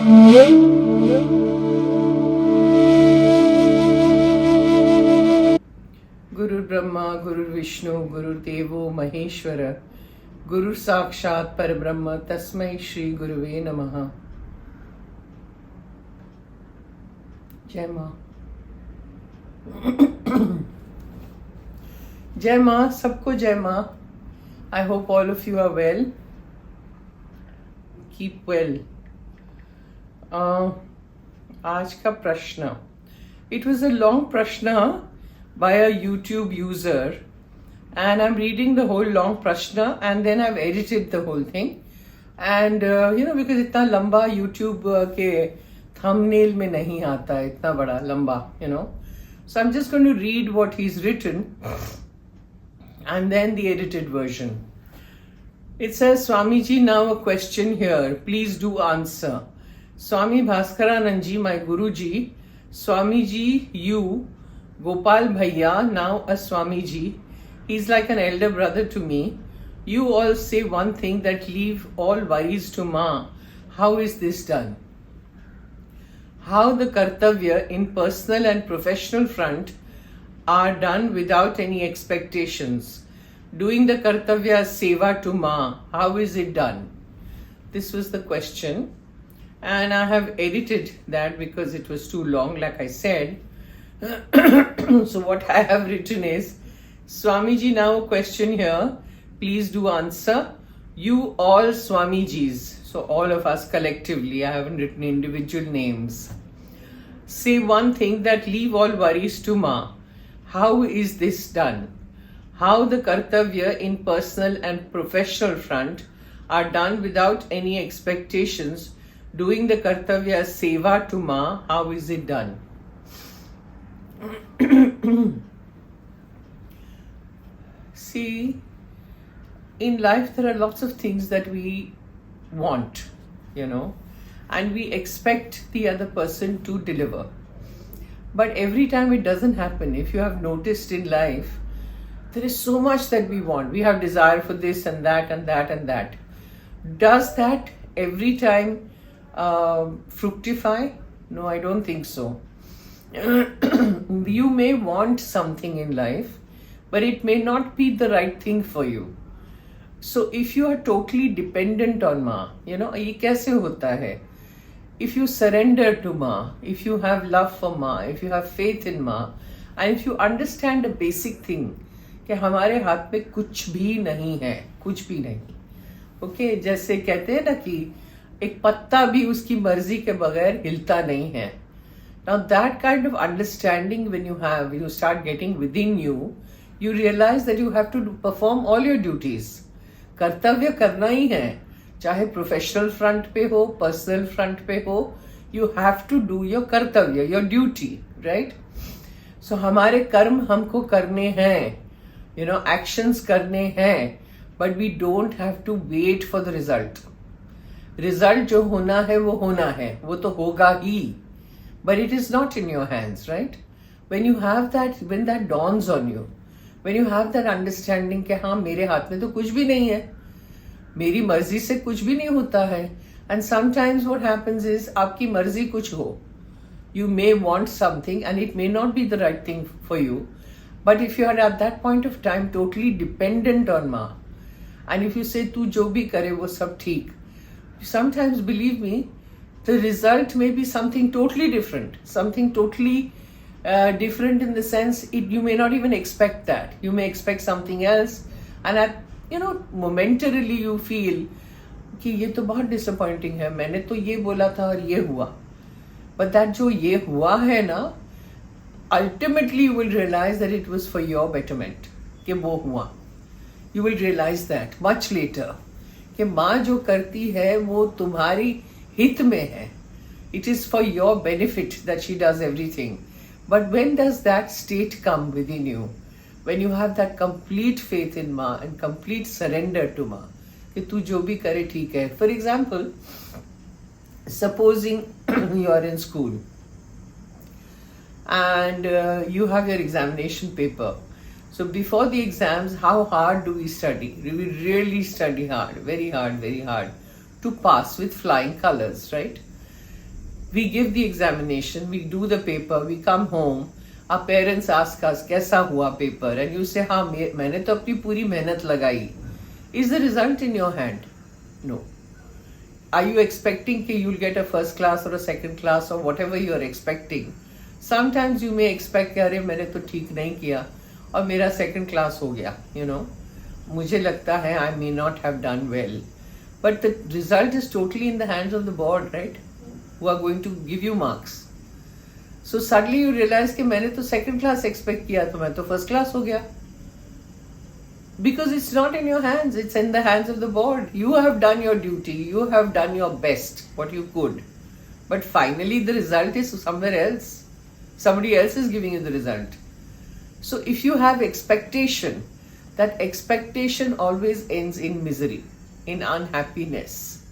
Guru Brahma, Guru Vishnu, Guru Devo Maheshwara, Guru Sakshat Parabrahma, Tasmai Shri Guruve Namaha. Jai Ma. Jai Ma, sabko Jai Ma. I hope all of you are well. Keep well. आज का प्रश्न. It was a long prashna by a YouTube user, and I'm reading the whole long prashna and then I've edited the whole thing. And because इतना लंबा YouTube के thumbnail में नहीं आता है इतना बड़ा लंबा, So I'm just going to read what he's written and then the edited version. It says, Swamiji, now a question here. Please do answer. Swami Bhaskaranandji, my Guruji, Swamiji, you, Gopal Bhaiya, now a Swamiji. He's like an elder brother to me. You all say one thing that leave all worries to Ma. How is this done? How the Kartavya in personal and professional front are done without any expectations. Doing the Kartavya Seva to Ma, how is it done? This was the question. And I have edited that because it was too long, like I said. So what I have written is, Swamiji, now a question here. Please do answer. You all Swamijis, so all of us collectively, I haven't written individual names. Say one thing that leave all worries to Ma. How is this done? How the Kartavya in personal and professional front are done without any expectations. Doing the Kartavya Seva to Ma, how is it done? See, in life there are lots of things that we want, and we expect the other person to deliver. But every time it doesn't happen. If you have noticed in life, there is so much that we want. We have desire for this and that and that and that. Does that every time fructify? No, I don't think so. You may want something in life, but it may not be the right thing for you. So if you are totally dependent on Ma, ये कैसे होता है? If you surrender to Ma, if you have love for Ma, if you have faith in Ma, and if you understand a basic thing, कि हमारे हाथ में कुछ भी नहीं है, कुछ भी नहीं. Okay, जैसे कहते हैं ना कि एक पत्ता भी उसकी मर्जी के बगैर हिलता नहीं है. Now that kind of understanding when you start getting within you, you realize that you have to perform all your duties. कर्तव्य करना ही है, चाहे प्रोफेशनल फ्रंट पे हो, पर्सनल फ्रंट पे हो, you have to do your कर्तव्य, your duty, right? So हमारे कर्म हमको करने हैं, actions करने हैं, but we don't have to wait for the result. Result जो होना है वो होना है, वो तो होगा ही. But it is not in your hands, right? When you have that, when that dawns on you, when you have that understanding कि हाँ मेरे हाथ में तो कुछ भी नहीं है, मेरी मर्जी से कुछ भी नहीं होता है. And sometimes what happens is आपकी मर्जी कुछ हो. You may want something and it may not be the right thing for you. But if you are at that point of time totally dependent on Ma, and if you say तू जो भी करे वो सब ठीक, sometimes believe me, the result may be something totally different, different in the sense you may not even expect that. You may expect something else, and momentarily you feel कि ये तो बहुत disappointing है, मैंने तो ये बोला था और ये हुआ. But that जो ये हुआ है ना, ultimately you will realize that it was for your betterment. कि वो हुआ. You will realize that much later. कि माँ जो करती है वो तुम्हारी हित में है. It is for your benefit that she does everything. But when does that state come within you? When you have that complete faith in Ma and complete surrender to Ma. कि तू जो भी करे ठीक है. For example, supposing you are in school and you have your examination paper. So before the exams, how hard do we study? We really study hard, very hard to pass with flying colors, right? We give the examination, we do the paper, we come home, our parents ask us, कैसा हुआ paper? And you say, हाँ मैंने तो अपनी पूरी मेहनत लगाई. Is the result in your hand? No. Are you expecting that you'll get a first class or a second class or whatever you're expecting? Sometimes you may expect कि अरे मैंने तो ठीक नहीं किया और मेरा second class हो गया, you know. मुझे लगता है I may not have done well. But the result is totally in the hands of the board, right? Who are going to give you marks. So suddenly you realize कि मैंने तो second class expect किया तो मैं तो first class हो गया. Because it's not in your hands, it's in the hands of the board. You have done your duty, you have done your best, what you could. But finally the result is somewhere else. Somebody else is giving you the result. So if you have expectation, that expectation always ends in misery, in unhappiness.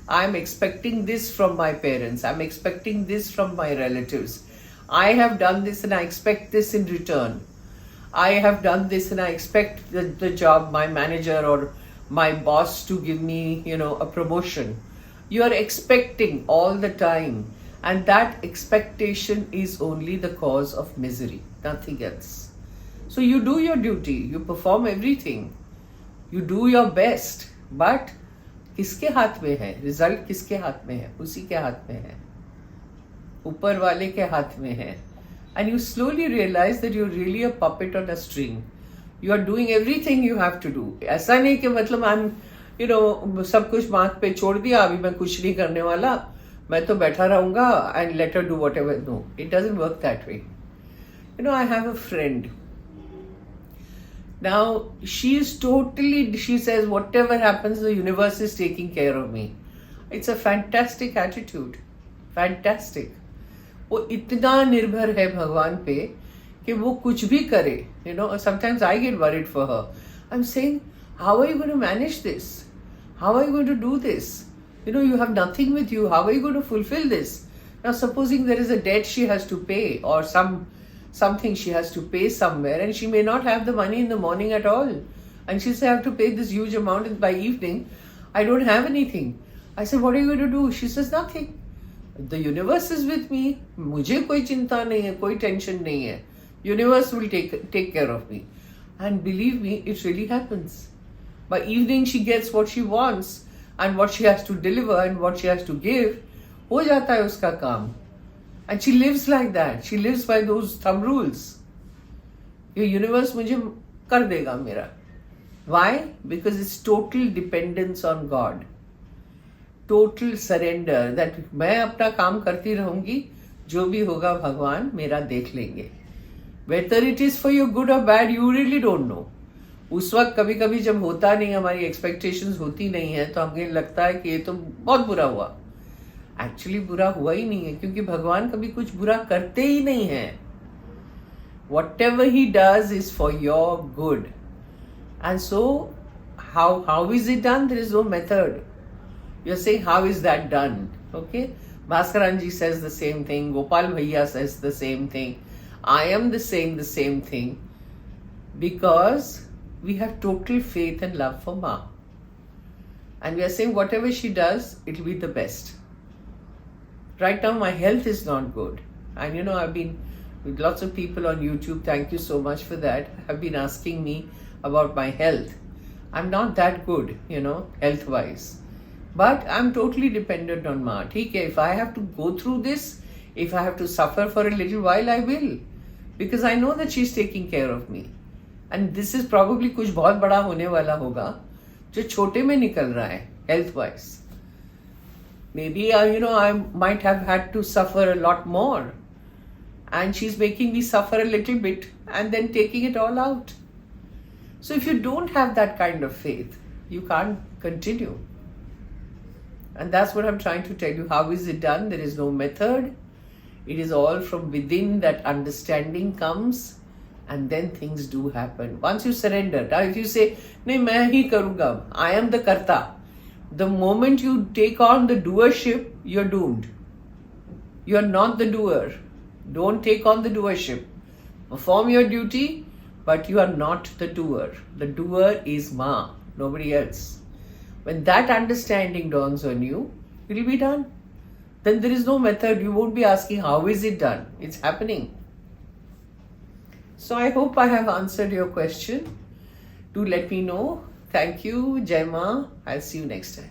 I'm expecting this from my parents, I'm expecting this from my relatives. I have done this and I expect this in return. I have done this and I expect the job, my manager or my boss to give me, a promotion. You are expecting all the time, and that expectation is only the cause of misery, nothing else. So you do your duty, you perform everything, you do your best, but किसके हाथ में है? Result किसके हाथ में है? उसी के हाथ में है, ऊपर वाले के हाथ में है. And you slowly realize that you're really a puppet on a string. You are doing everything you have to do. ऐसा नहीं कि मतलब I'm, सब कुछ माथ पे छोड़ दिया, अभी मैं कुछ नहीं करने वाला, मैं तो बैठा रहूंगा and let her do whatever. No, it doesn't work that way. I have a friend. Now, she says, whatever happens, the universe is taking care of me. It's a fantastic attitude. Fantastic. वो इतना निर्भर है भगवान पे कि वो कुछ भी करे. Sometimes I get worried for her. I'm saying, how are you going to manage this? How are you going to do this? You have nothing with you. How are you going to fulfill this? Now, supposing there is a debt she has to pay or something she has to pay somewhere, and she may not have the money in the morning at all. And she says, I have to pay this huge amount by evening. I don't have anything. I said, what are you going to do? She says, nothing. The universe is with me. मुझे कोई चिंता नहीं है, कोई tension नहीं है. Universe will take care of me. And believe me, it really happens. By evening she gets what she wants and what she has to deliver and what she has to give. हो जाता है उसका काम. And she lives like that. She lives by those thumb rules. Your universe मुझे कर देगा मेरा. Why? Because it's total dependence on God. Total surrender. That मैं अपना काम करती रहूंगी, जो भी होगा भगवान मेरा देख लेंगे. Whether it is for your good or bad, you really don't know. उस वक्त कभी कभी जब होता नहीं, हमारी expectations होती नहीं है, तो हमें लगता है कि ये तो बहुत बुरा हुआ. Actually बुरा हुआ ही नहीं है, क्योंकि भगवान कभी कुछ बुरा करते ही नहीं है. Whatever he does is for your good. And so how is it done? There is no method. You're saying, how is that done? Okay? Bhaskaranji says the same thing. Gopal Bhaiya says the same thing. I am saying the same thing. Because we have total faith and love for Ma. And we are saying whatever she does, it will be the best. Right now my health is not good. And I've been with lots of people on YouTube, thank you so much for that, have been asking me about my health. I'm not that good, health-wise. But I'm totally dependent on Ma. ठीक है, if I have to go through this, if I have to suffer for a little while, I will. Because I know that she's taking care of me. And this is probably कुछ बहुत बड़ा होने वाला होगा, जो छोटे में निकल रहा है, health-wise. Maybe, I might have had to suffer a lot more. And she's making me suffer a little bit and then taking it all out. So if you don't have that kind of faith, you can't continue. And that's what I'm trying to tell you. How is it done? There is no method. It is all from within that understanding comes, and then things do happen. Once you surrender, now if you say, "Nahi, main hi karunga, I am the Karta," the moment you take on the doership, you're doomed. You're not the doer. Don't take on the doership. Perform your duty, but you are not the doer. The doer is Ma, nobody else. When that understanding dawns on you, it will be done. then there is no method. You won't be asking how is it done. It's happening. So I hope I have answered your question. Do let me know. Thank you, Jai Ma. I'll see you next time.